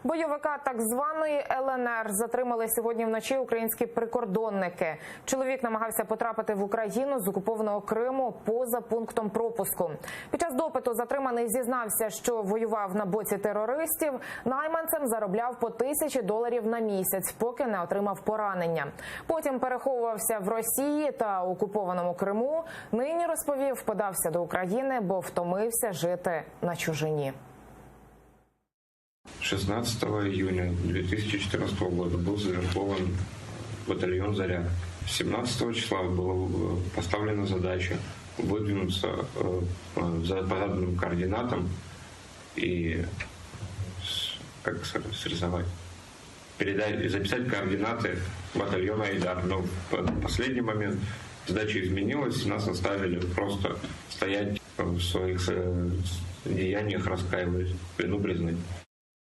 Бойовика так званої ЛНР затримали сьогодні вночі українські прикордонники. Чоловік намагався потрапити в Україну з окупованого Криму поза пунктом пропуску. Під час допиту затриманий зізнався, що воював на боці терористів, найманцем заробляв по $1000 на місяць, поки не отримав поранення. Потім переховувався в Росії та окупованому Криму. Нині, розповів, подався до України, бо втомився жити на чужині. 16 июня 2014 года был завербован батальон «Заря». 17 числа была поставлена задача выдвинуться по заданным координатам и срисовать, записать координаты батальона «Айдар». Но в последний момент задача изменилась, и нас оставили просто стоять в своих деяниях, раскаиваясь, вину признать.